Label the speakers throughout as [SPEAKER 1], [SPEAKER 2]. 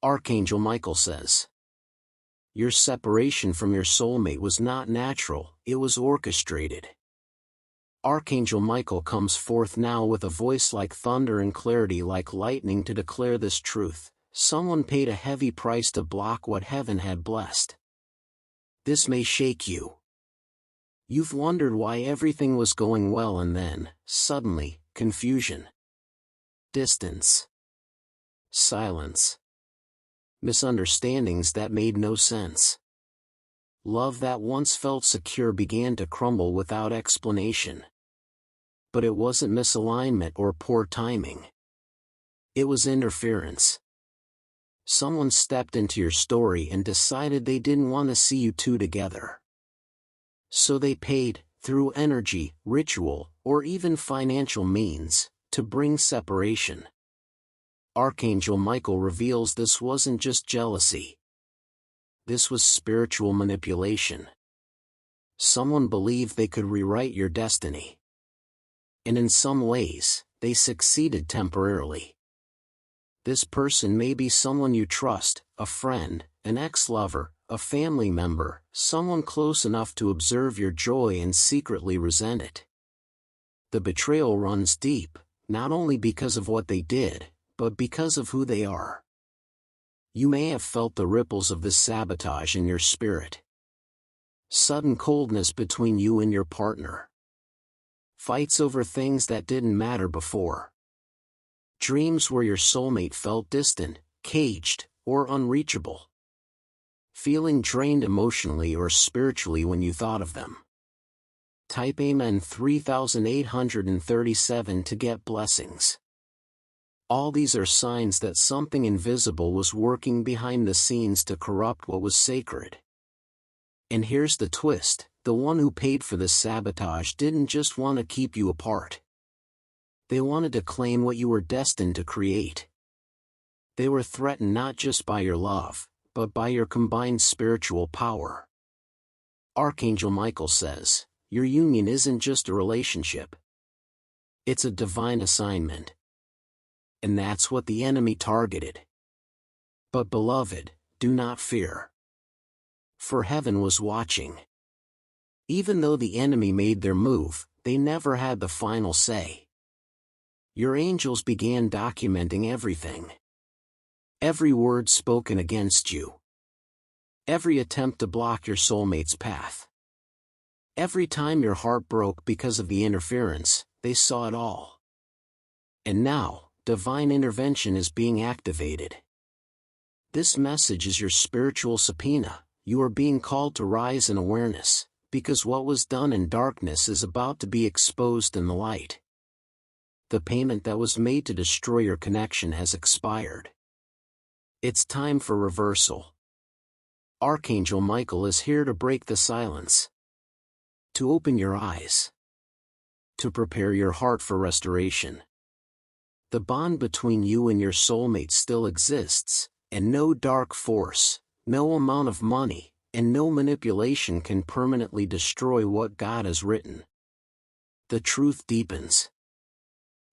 [SPEAKER 1] Archangel Michael says, your separation from your soulmate was not natural, it was orchestrated. Archangel Michael comes forth now with a voice like thunder and clarity like lightning to declare this truth. Someone paid a heavy price to block what heaven had blessed. This may shake you. You've wondered why everything was going well and then, suddenly, confusion, distance, silence, misunderstandings that made no sense. Love that once felt secure began to crumble without explanation. But it wasn't misalignment or poor timing. It was interference. Someone stepped into your story and decided they didn't want to see you two together. So they paid, through energy, ritual, or even financial means, to bring separation. Archangel Michael reveals this wasn't just jealousy. This was spiritual manipulation. Someone believed they could rewrite your destiny. And in some ways, they succeeded temporarily. This person may be someone you trust, a friend, an ex-lover, a family member, someone close enough to observe your joy and secretly resent it. The betrayal runs deep, not only because of what they did, but because of who they are. You may have felt the ripples of this sabotage in your spirit. Sudden coldness between you and your partner. Fights over things that didn't matter before. Dreams where your soulmate felt distant, caged, or unreachable. Feeling drained emotionally or spiritually when you thought of them. Type Amen 3837 to get blessings. All these are signs that something invisible was working behind the scenes to corrupt what was sacred. And here's the twist, the one who paid for this sabotage didn't just want to keep you apart. They wanted to claim what you were destined to create. They were threatened not just by your love, but by your combined spiritual power. Archangel Michael says, your union isn't just a relationship. It's a divine assignment. And that's what the enemy targeted. But beloved, do not fear. For heaven was watching. Even though the enemy made their move, they never had the final say. Your angels began documenting everything. Every word spoken against you. Every attempt to block your soulmate's path. Every time your heart broke because of the interference, they saw it all. And now, divine intervention is being activated. This message is your spiritual subpoena. You are being called to rise in awareness, because what was done in darkness is about to be exposed in the light. The payment that was made to destroy your connection has expired. It's time for reversal. Archangel Michael is here to break the silence. To open your eyes. To prepare your heart for restoration. The bond between you and your soulmate still exists, and no dark force, no amount of money, and no manipulation can permanently destroy what God has written. The truth deepens.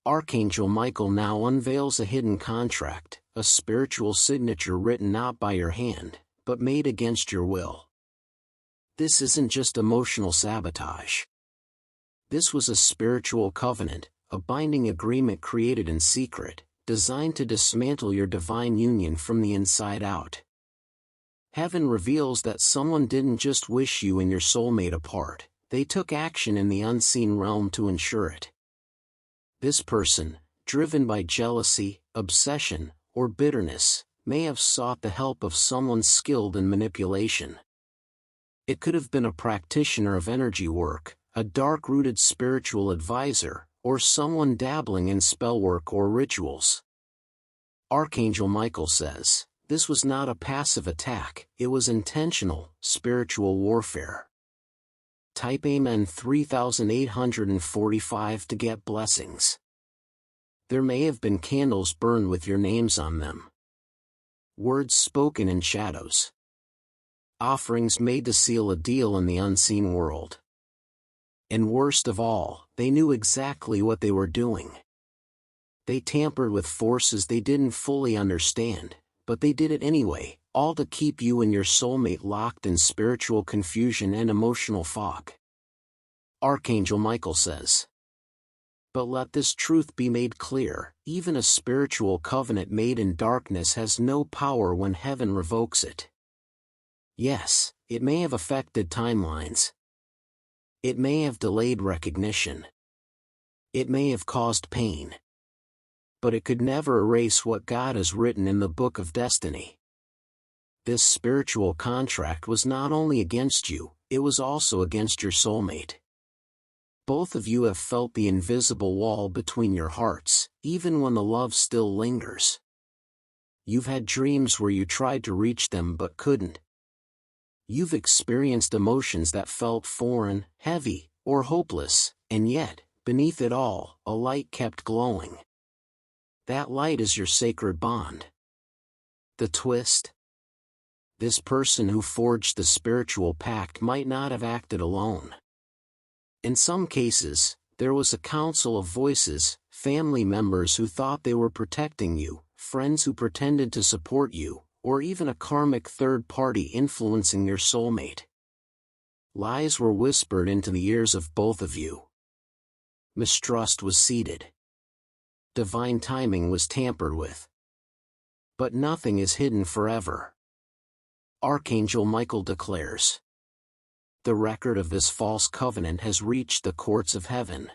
[SPEAKER 1] Archangel Michael now unveils a hidden contract, a spiritual signature written not by your hand, but made against your will. This isn't just emotional sabotage. This was a spiritual covenant, a binding agreement created in secret, designed to dismantle your divine union from the inside out. Heaven reveals that someone didn't just wish you and your soulmate apart, they took action in the unseen realm to ensure it. This person, driven by jealousy, obsession, or bitterness, may have sought the help of someone skilled in manipulation. It could have been a practitioner of energy work, a dark-rooted spiritual advisor, or someone dabbling in spellwork or rituals. Archangel Michael says, this was not a passive attack, it was intentional, spiritual warfare. Type Amen 3845 to get blessings. There may have been candles burned with your names on them. Words spoken in shadows. Offerings made to seal a deal in the unseen world. And worst of all, they knew exactly what they were doing. They tampered with forces they didn't fully understand, but they did it anyway, all to keep you and your soulmate locked in spiritual confusion and emotional fog. Archangel Michael says, "But let this truth be made clear, even a spiritual covenant made in darkness has no power when heaven revokes it. Yes, it may have affected timelines. It may have delayed recognition. It may have caused pain. But it could never erase what God has written in the book of destiny. This spiritual contract was not only against you, it was also against your soulmate. Both of you have felt the invisible wall between your hearts, even when the love still lingers. You've had dreams where you tried to reach them but couldn't. You've experienced emotions that felt foreign, heavy, or hopeless, and yet, beneath it all, a light kept glowing. That light is your sacred bond. The twist? This person who forged the spiritual pact might not have acted alone. In some cases, there was a council of voices, family members who thought they were protecting you, friends who pretended to support you, or even a karmic third party influencing your soulmate. Lies were whispered into the ears of both of you. Mistrust was seeded. Divine timing was tampered with. But nothing is hidden forever. Archangel Michael declares, "The record of this false covenant has reached the courts of heaven.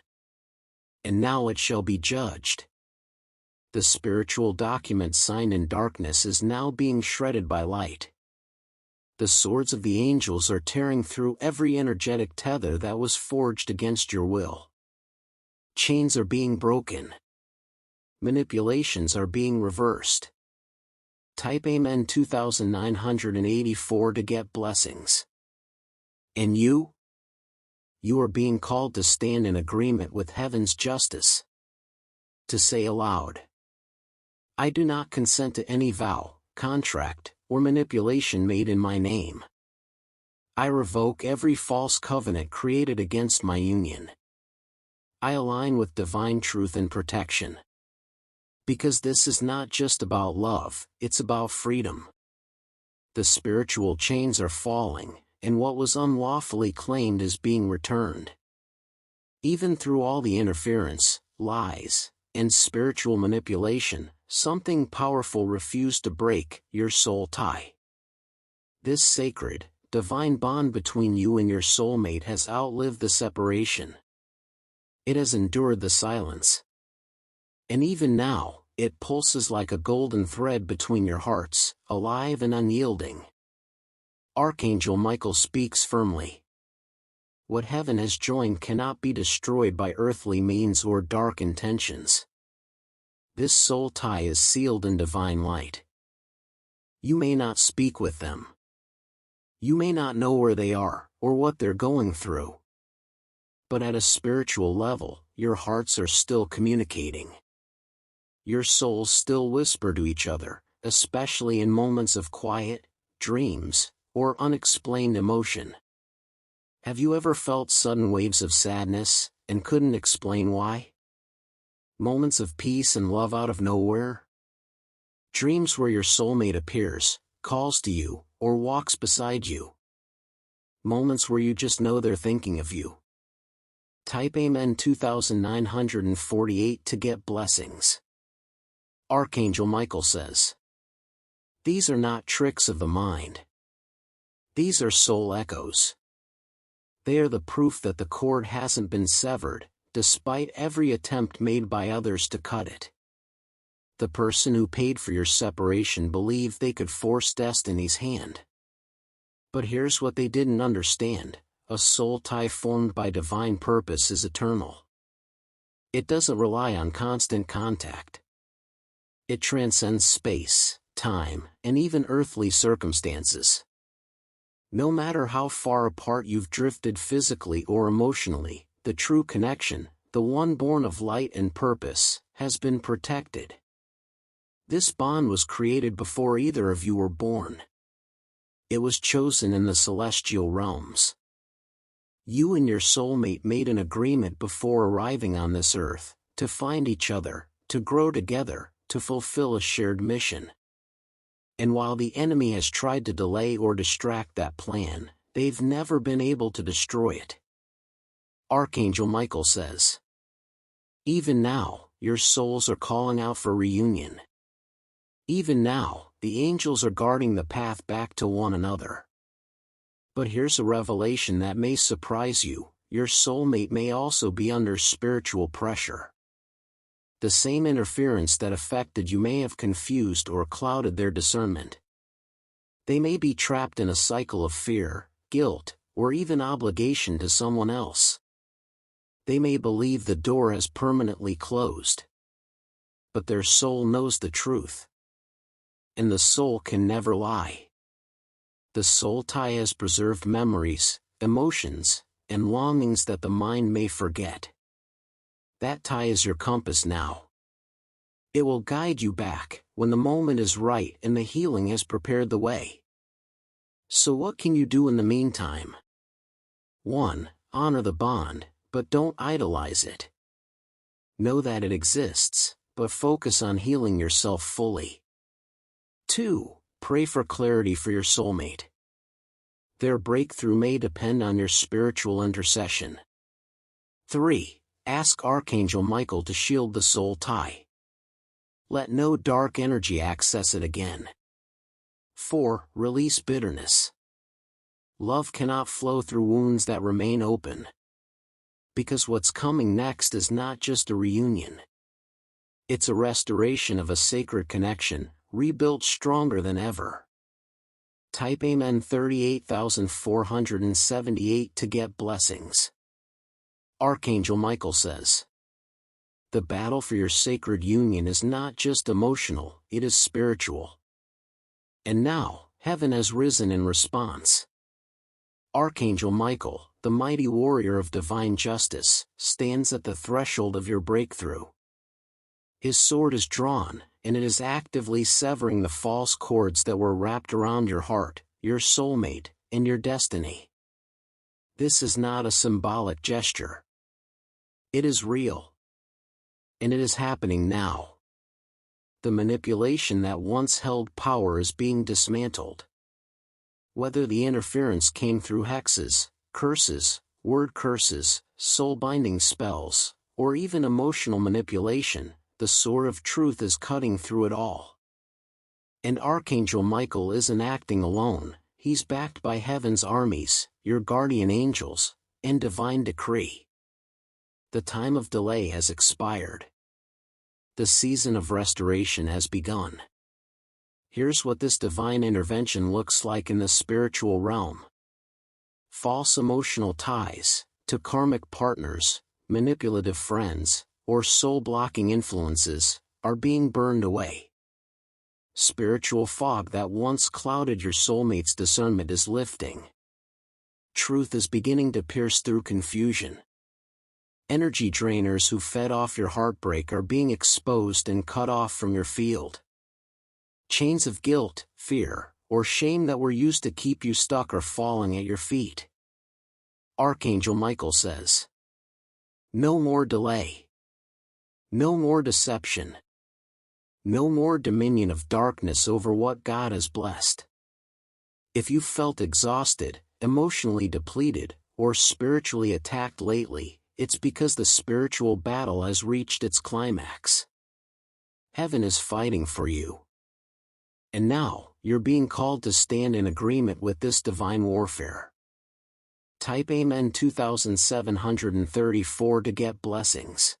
[SPEAKER 1] And now it shall be judged." The spiritual document signed in darkness is now being shredded by light. The swords of the angels are tearing through every energetic tether that was forged against your will. Chains are being broken. Manipulations are being reversed. Type Amen 2984 to get blessings. And you? You are being called to stand in agreement with heaven's justice. To say aloud, "I do not consent to any vow, contract, or manipulation made in my name. I revoke every false covenant created against my union. I align with divine truth and protection. Because this is not just about love, it's about freedom." The spiritual chains are falling, and what was unlawfully claimed is being returned. Even through all the interference, lies, and spiritual manipulation, something powerful refused to break: your soul tie. This sacred, divine bond between you and your soulmate has outlived the separation. It has endured the silence. And even now, it pulses like a golden thread between your hearts, alive and unyielding. Archangel Michael speaks firmly. What heaven has joined cannot be destroyed by earthly means or dark intentions. This soul tie is sealed in divine light. You may not speak with them. You may not know where they are, or what they're going through. But at a spiritual level, your hearts are still communicating. Your souls still whisper to each other, especially in moments of quiet, dreams, or unexplained emotion. Have you ever felt sudden waves of sadness, and couldn't explain why? Moments of peace and love out of nowhere? Dreams where your soulmate appears, calls to you, or walks beside you. Moments where you just know they're thinking of you. Type Amen 2948 to get blessings. Archangel Michael says, "These are not tricks of the mind. These are soul echoes. They are the proof that the cord hasn't been severed, despite every attempt made by others to cut it. The person who paid for your separation believed they could force destiny's hand. But here's what they didn't understand: a soul tie formed by divine purpose is eternal. It doesn't rely on constant contact. It transcends space, time, and even earthly circumstances. No matter how far apart you've drifted physically or emotionally, the true connection, the one born of light and purpose, has been protected. This bond was created before either of you were born. It was chosen in the celestial realms. You and your soulmate made an agreement before arriving on this earth, to find each other, to grow together, to fulfill a shared mission. And while the enemy has tried to delay or distract that plan, they've never been able to destroy it. Archangel Michael says, "Even now, your souls are calling out for reunion. Even now, the angels are guarding the path back to one another." But here's a revelation that may surprise you: your soulmate may also be under spiritual pressure. The same interference that affected you may have confused or clouded their discernment. They may be trapped in a cycle of fear, guilt, or even obligation to someone else. They may believe the door has permanently closed. But their soul knows the truth. And the soul can never lie. The soul tie has preserved memories, emotions, and longings that the mind may forget. That tie is your compass now. It will guide you back when the moment is right and the healing has prepared the way. So what can you do in the meantime? 1. Honor the bond, but don't idolize it. Know that it exists, but focus on healing yourself fully. 2. Pray for clarity for your soulmate. Their breakthrough may depend on your spiritual intercession. 3. Ask Archangel Michael to shield the soul tie. Let no dark energy access it again. 4. Release bitterness. Love cannot flow through wounds that remain open. Because what's coming next is not just a reunion. It's a restoration of a sacred connection, rebuilt stronger than ever. Type Amen 38,478 to get blessings. Archangel Michael says, "The battle for your sacred union is not just emotional, it is spiritual." And now, heaven has risen in response. Archangel Michael, the mighty warrior of divine justice, stands at the threshold of your breakthrough. His sword is drawn, and it is actively severing the false cords that were wrapped around your heart, your soulmate, and your destiny. This is not a symbolic gesture. It is real. And it is happening now. The manipulation that once held power is being dismantled. Whether the interference came through hexes, curses, word curses, soul-binding spells, or even emotional manipulation, the sword of truth is cutting through it all. And Archangel Michael isn't acting alone, he's backed by heaven's armies, your guardian angels, and divine decree. The time of delay has expired. The season of restoration has begun. Here's what this divine intervention looks like in the spiritual realm. False emotional ties, to karmic partners, manipulative friends, or soul-blocking influences, are being burned away. Spiritual fog that once clouded your soulmate's discernment is lifting. Truth is beginning to pierce through confusion. Energy drainers who fed off your heartbreak are being exposed and cut off from your field. Chains of guilt, fear, or shame that were used to keep you stuck are falling at your feet. Archangel Michael says, "No more delay. No more deception. No more dominion of darkness over what God has blessed." If you've felt exhausted, emotionally depleted, or spiritually attacked lately, it's because the spiritual battle has reached its climax. Heaven is fighting for you. And now, you're being called to stand in agreement with this divine warfare. Type Amen 2734 to get blessings.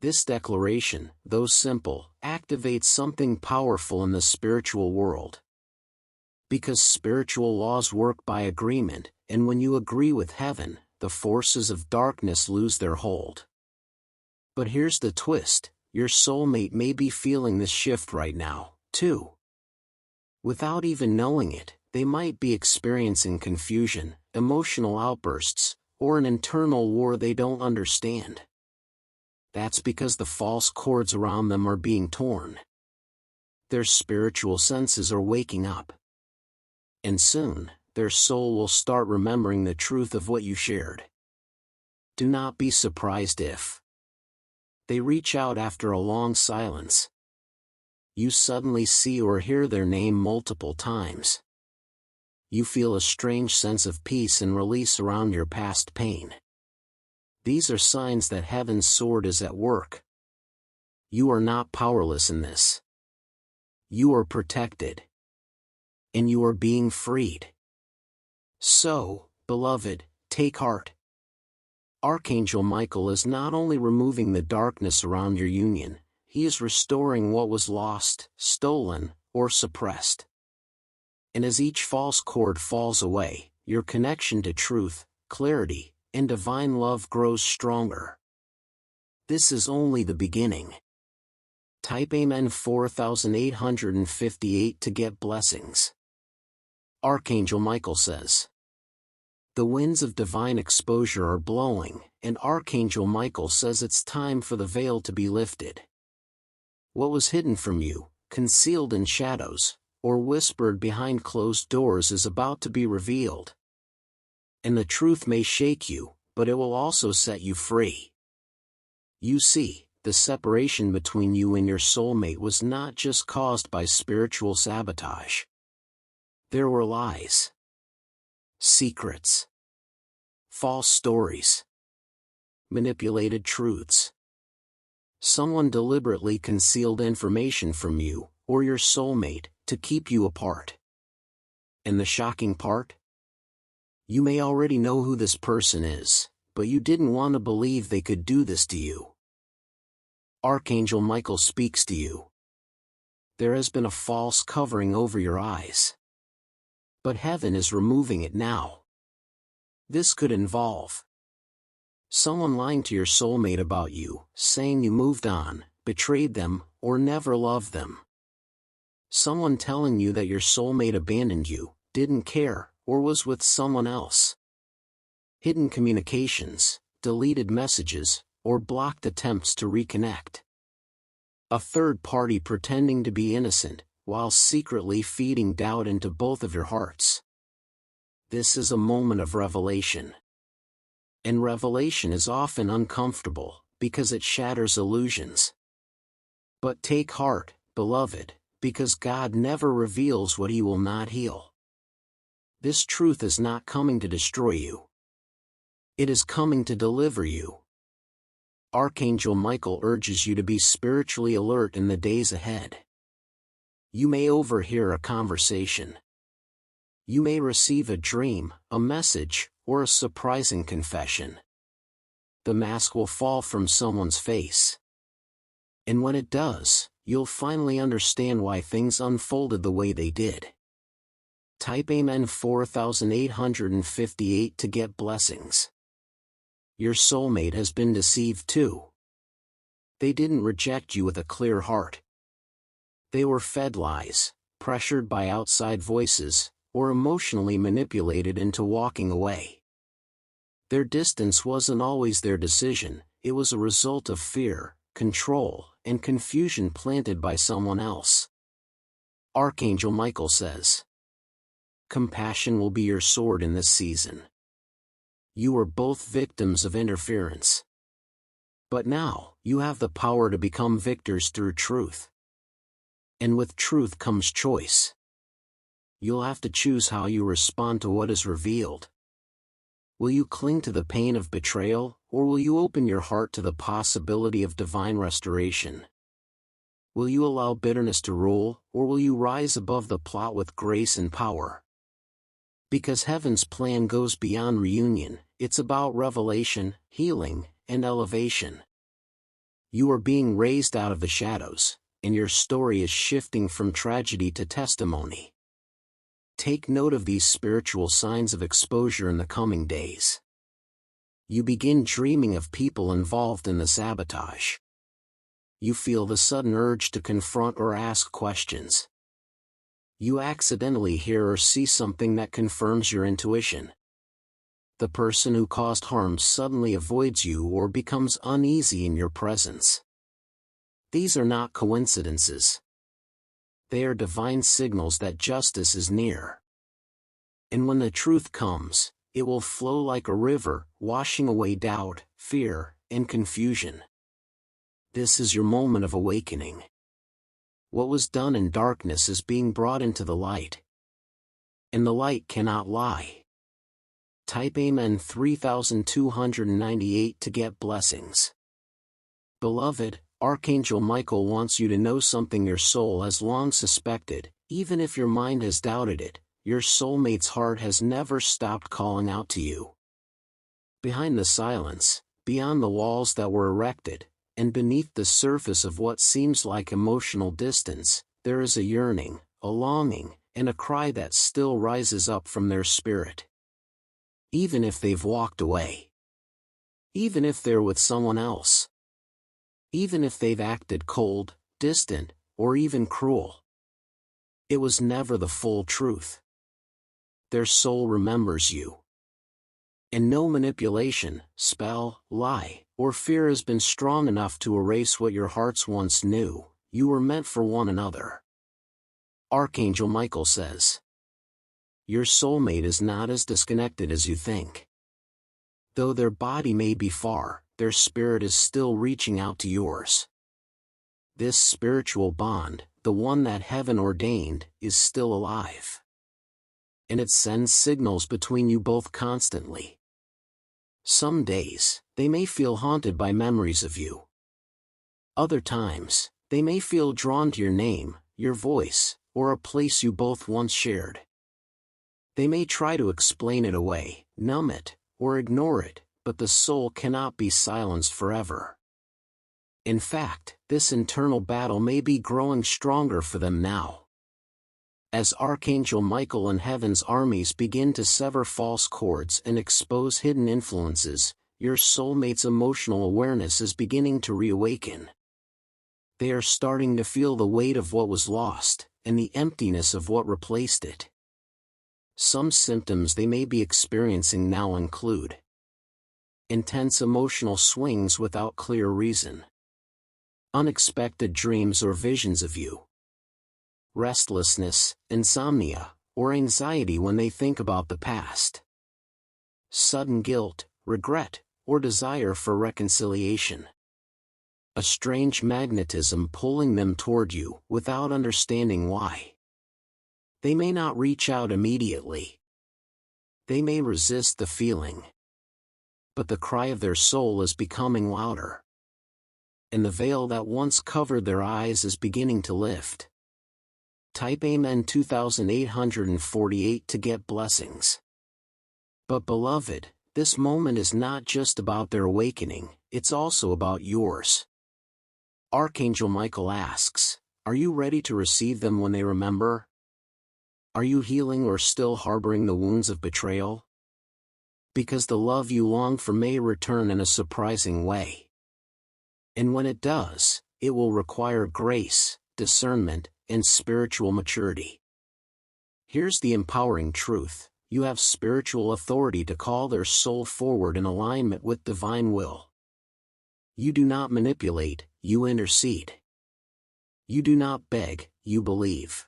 [SPEAKER 1] This declaration, though simple, activates something powerful in the spiritual world. Because spiritual laws work by agreement, and when you agree with heaven, the forces of darkness lose their hold. But here's the twist: your soulmate may be feeling this shift right now, too. Without even knowing it, they might be experiencing confusion, emotional outbursts, or an internal war they don't understand. That's because the false cords around them are being torn. Their spiritual senses are waking up. And soon, their soul will start remembering the truth of what you shared. Do not be surprised if they reach out after a long silence. You suddenly see or hear their name multiple times. You feel a strange sense of peace and release around your past pain. These are signs that heaven's sword is at work. You are not powerless in this. You are protected. And you are being freed. So, beloved, take heart. Archangel Michael is not only removing the darkness around your union, he is restoring what was lost, stolen, or suppressed. And as each false cord falls away, your connection to truth, clarity, and divine love grows stronger. This is only the beginning. Type Amen 4858 to get blessings. Archangel Michael says, the winds of divine exposure are blowing, and Archangel Michael says it's time for the veil to be lifted. What was hidden from you, concealed in shadows, or whispered behind closed doors is about to be revealed. And the truth may shake you, but it will also set you free. You see, the separation between you and your soulmate was not just caused by spiritual sabotage. There were lies, secrets, false stories, manipulated truths. Someone deliberately concealed information from you, or your soulmate, to keep you apart. And the shocking part? You may already know who this person is, but you didn't want to believe they could do this to you. Archangel Michael speaks to you. There has been a false covering over your eyes. But heaven is removing it now. This could involve someone lying to your soulmate about you, saying you moved on, betrayed them, or never loved them. Someone telling you that your soulmate abandoned you, didn't care, or was with someone else. Hidden communications, deleted messages, or blocked attempts to reconnect. A third party pretending to be innocent, while secretly feeding doubt into both of your hearts. This is a moment of revelation. And revelation is often uncomfortable, because it shatters illusions. But take heart, beloved, because God never reveals what he will not heal. This truth is not coming to destroy you. It is coming to deliver you. Archangel Michael urges you to be spiritually alert in the days ahead. You may overhear a conversation. You may receive a dream, a message, or a surprising confession. The mask will fall from someone's face. And when it does, you'll finally understand why things unfolded the way they did. Type Amen 4858 to get blessings. Your soulmate has been deceived too. They didn't reject you with a clear heart. They were fed lies, pressured by outside voices, or emotionally manipulated into walking away. Their distance wasn't always their decision, it was a result of fear, control, and confusion planted by someone else. Archangel Michael says, compassion will be your sword in this season. You were both victims of interference. But now, you have the power to become victors through truth. And with truth comes choice. You'll have to choose how you respond to what is revealed. Will you cling to the pain of betrayal, or will you open your heart to the possibility of divine restoration? Will you allow bitterness to rule, or will you rise above the plot with grace and power? Because heaven's plan goes beyond reunion, it's about revelation, healing, and elevation. You are being raised out of the shadows, and your story is shifting from tragedy to testimony. Take note of these spiritual signs of exposure in the coming days. You begin dreaming of people involved in the sabotage. You feel the sudden urge to confront or ask questions. You accidentally hear or see something that confirms your intuition. The person who caused harm suddenly avoids you or becomes uneasy in your presence. These are not coincidences. They are divine signals that justice is near. And when the truth comes, it will flow like a river, washing away doubt, fear, and confusion. This is your moment of awakening. what was done in darkness is being brought into the light. And the light cannot lie. Type Amen 3298 to get blessings. Beloved, Archangel Michael wants you to know something your soul has long suspected. Even if your mind has doubted it, your soulmate's heart has never stopped calling out to you. Behind the silence, beyond the walls that were erected, and beneath the surface of what seems like emotional distance, there is a yearning, a longing, and a cry that still rises up from their spirit. Even if they've walked away. Even if they're with someone else. Even if they've acted cold, distant, or even cruel. It was never the full truth. Their soul remembers you. And no manipulation, spell, lie, or fear has been strong enough to erase what your hearts once knew. You were meant for one another. Archangel Michael says, your soulmate is not as disconnected as you think. Though their body may be far, their spirit is still reaching out to yours. This spiritual bond, the one that heaven ordained, is still alive. And it sends signals between you both constantly. Some days, they may feel haunted by memories of you. Other times, they may feel drawn to your name, your voice, or a place you both once shared. They may try to explain it away, numb it, or ignore it, but the soul cannot be silenced forever. In fact, this internal battle may be growing stronger for them now. As Archangel Michael and heaven's armies begin to sever false cords and expose hidden influences, your soulmate's emotional awareness is beginning to reawaken. They are starting to feel the weight of what was lost, and the emptiness of what replaced it. Some symptoms they may be experiencing now include intense emotional swings without clear reason, unexpected dreams or visions of you, restlessness, insomnia, or anxiety when they think about the past, sudden guilt, regret, or desire for reconciliation, a strange magnetism pulling them toward you without understanding why. They may not reach out immediately. They may resist the feeling. But the cry of their soul is becoming louder. And the veil that once covered their eyes is beginning to lift. Type Amen 2848 to get blessings. But beloved, this moment is not just about their awakening, it's also about yours. Archangel Michael asks, are you ready to receive them when they remember? Are you healing or still harboring the wounds of betrayal? Because the love you long for may return in a surprising way. And when it does, it will require grace, discernment, and spiritual maturity. Here's the empowering truth: you have spiritual authority to call their soul forward in alignment with divine will. You do not manipulate, you intercede. You do not beg, you believe.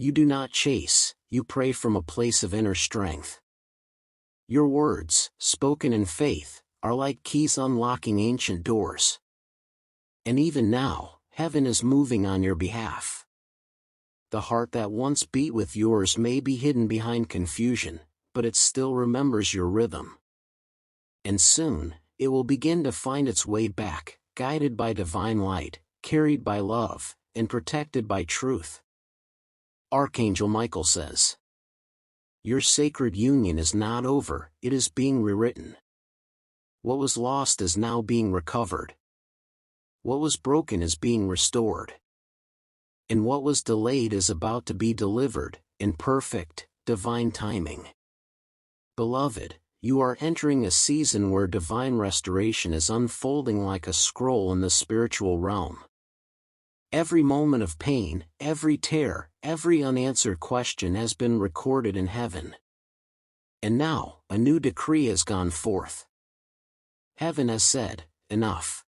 [SPEAKER 1] You do not chase, you pray from a place of inner strength. Your words, spoken in faith, are like keys unlocking ancient doors. And even now, heaven is moving on your behalf. The heart that once beat with yours may be hidden behind confusion, but it still remembers your rhythm. And soon, it will begin to find its way back, guided by divine light, carried by love, and protected by truth. Archangel Michael says, your sacred union is not over, it is being rewritten. What was lost is now being recovered. What was broken is being restored. And what was delayed is about to be delivered, in perfect, divine timing. Beloved, you are entering a season where divine restoration is unfolding like a scroll in the spiritual realm. Every moment of pain, every tear, every unanswered question has been recorded in heaven. And now, a new decree has gone forth. Heaven has said, enough.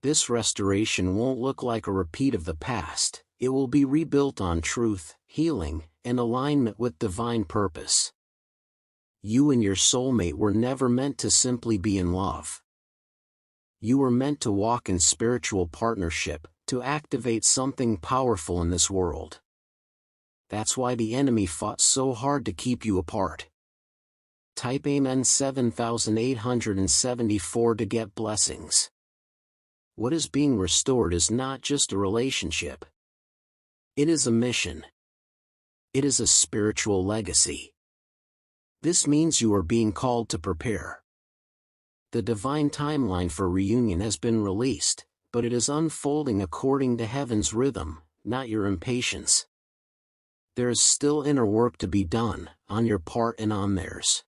[SPEAKER 1] This restoration won't look like a repeat of the past, it will be rebuilt on truth, healing, and alignment with divine purpose. You and your soulmate were never meant to simply be in love. You were meant to walk in spiritual partnership, to activate something powerful in this world. That's why the enemy fought so hard to keep you apart. Type Amen 7874 to get blessings. What is being restored is not just a relationship. It is a mission. It is a spiritual legacy. This means you are being called to prepare. The divine timeline for reunion has been released, but it is unfolding according to heaven's rhythm, not your impatience. There is still inner work to be done, on your part and on theirs.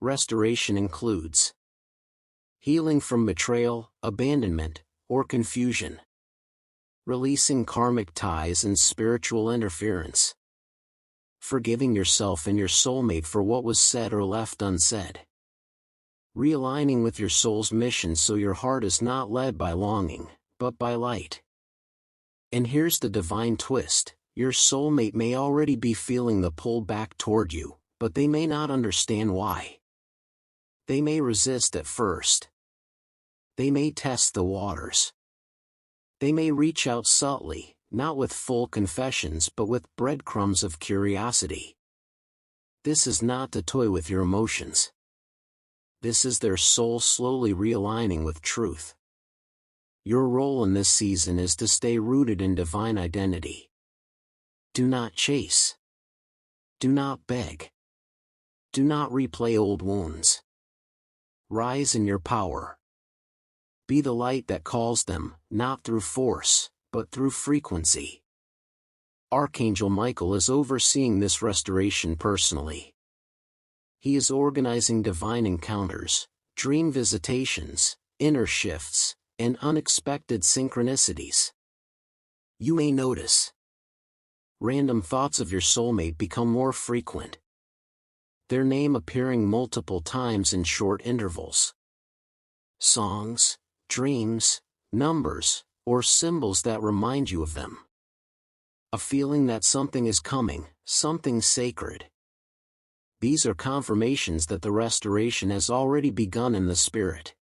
[SPEAKER 1] Restoration includes healing from betrayal, abandonment, or confusion. Releasing karmic ties and spiritual interference. Forgiving yourself and your soulmate for what was said or left unsaid. Realigning with your soul's mission so your heart is not led by longing, but by light. And here's the divine twist: your soulmate may already be feeling the pull back toward you, but they may not understand why. They may resist at first. They may test the waters. They may reach out subtly, not with full confessions but with breadcrumbs of curiosity. This is not to toy with your emotions. This is their soul slowly realigning with truth. Your role in this season is to stay rooted in divine identity. Do not chase. Do not beg. Do not replay old wounds. Rise in your power. Be the light that calls them, not through force, but through frequency. Archangel Michael is overseeing this restoration personally. He is organizing divine encounters, dream visitations, inner shifts, and unexpected synchronicities. You may notice random thoughts of your soulmate become more frequent. Their name appearing multiple times in short intervals. Songs, dreams, numbers, or symbols that remind you of them. A feeling that something is coming, something sacred. These are confirmations that the restoration has already begun in the spirit.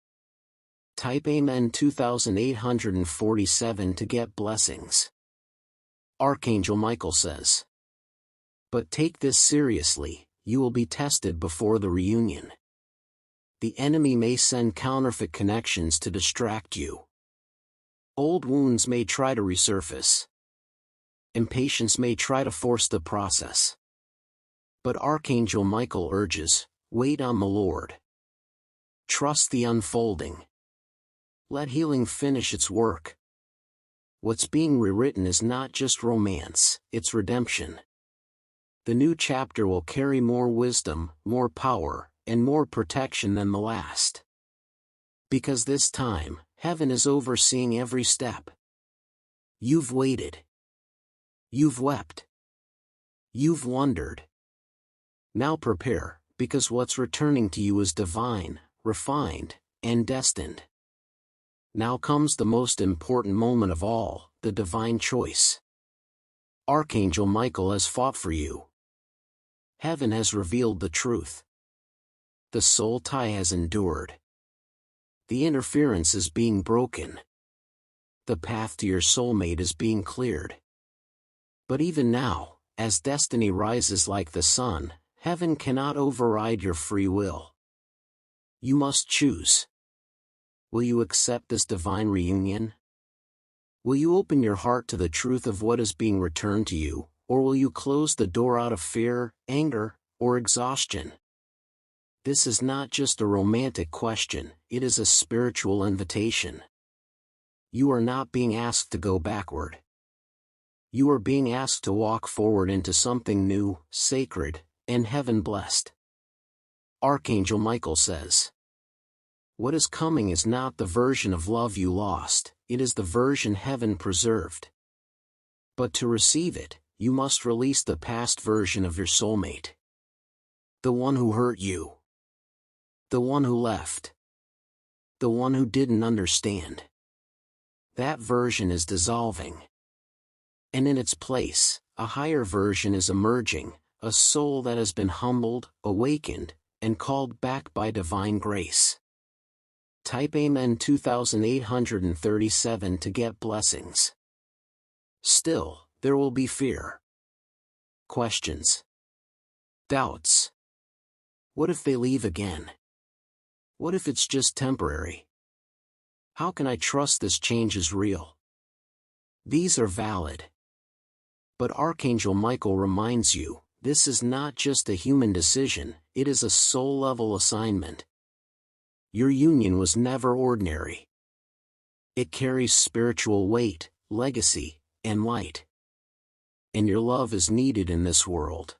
[SPEAKER 1] Type Amen 2847 to get blessings. Archangel Michael says, but take this seriously. You will be tested before the reunion. The enemy may send counterfeit connections to distract you. Old wounds may try to resurface. Impatience may try to force the process. But Archangel Michael urges, wait on the Lord. Trust the unfolding. Let healing finish its work. What's being rewritten is not just romance, it's redemption. The new chapter will carry more wisdom, more power, and more protection than the last. Because this time, heaven is overseeing every step. You've waited. You've wept. You've wondered. Now prepare, because what's returning to you is divine, refined, and destined. Now comes the most important moment of all, the divine choice. Archangel Michael has fought for you. Heaven has revealed the truth. The soul tie has endured. The interference is being broken. The path to your soulmate is being cleared. But even now, as destiny rises like the sun, heaven cannot override your free will. You must choose. Will you accept this divine reunion? Will you open your heart to the truth of what is being returned to you? Or will you close the door out of fear, anger, or exhaustion? This is not just a romantic question, it is a spiritual invitation. You are not being asked to go backward. You are being asked to walk forward into something new, sacred, and heaven-blessed. Archangel Michael says, what is coming is not the version of love you lost, it is the version heaven preserved. But to receive it, you must release the past version of your soulmate. The one who hurt you. The one who left. The one who didn't understand. That version is dissolving. And in its place, a higher version is emerging, a soul that has been humbled, awakened, and called back by divine grace. Type Amen 2837 to get blessings. Still, there will be fear. Questions. Doubts. What if they leave again? What if it's just temporary? How can I trust this change is real? These are valid. But Archangel Michael reminds you, this is not just a human decision, it is a soul-level assignment. Your union was never ordinary. It carries spiritual weight, legacy, and light. And your love is needed in this world.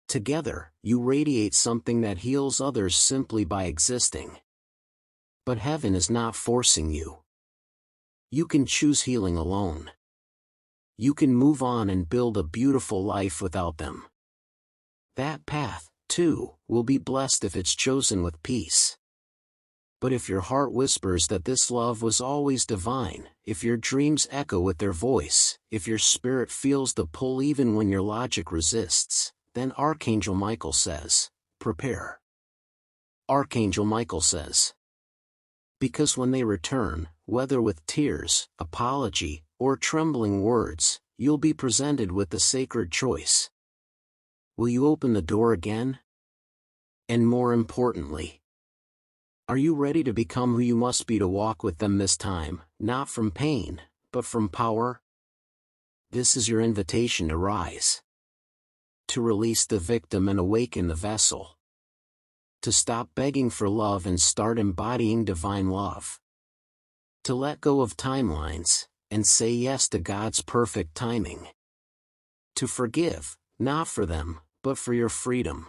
[SPEAKER 1] Together, you radiate something that heals others simply by existing. But heaven is not forcing you. You can choose healing alone. You can move on and build a beautiful life without them. That path, too, will be blessed if it's chosen with peace. But if your heart whispers that this love was always divine, if your dreams echo with their voice, if your spirit feels the pull even when your logic resists, then Archangel Michael says, prepare. Archangel Michael says, because when they return, whether with tears, apology, or trembling words, you'll be presented with the sacred choice. Will you open the door again? And more importantly, are you ready to become who you must be to walk with them this time, not from pain, but from power? This is your invitation to rise. To release the victim and awaken the vessel. To stop begging for love and start embodying divine love. To let go of timelines, and say yes to God's perfect timing. To forgive, not for them, but for your freedom.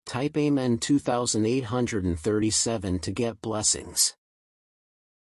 [SPEAKER 1] Type Amen 2837 to get blessings.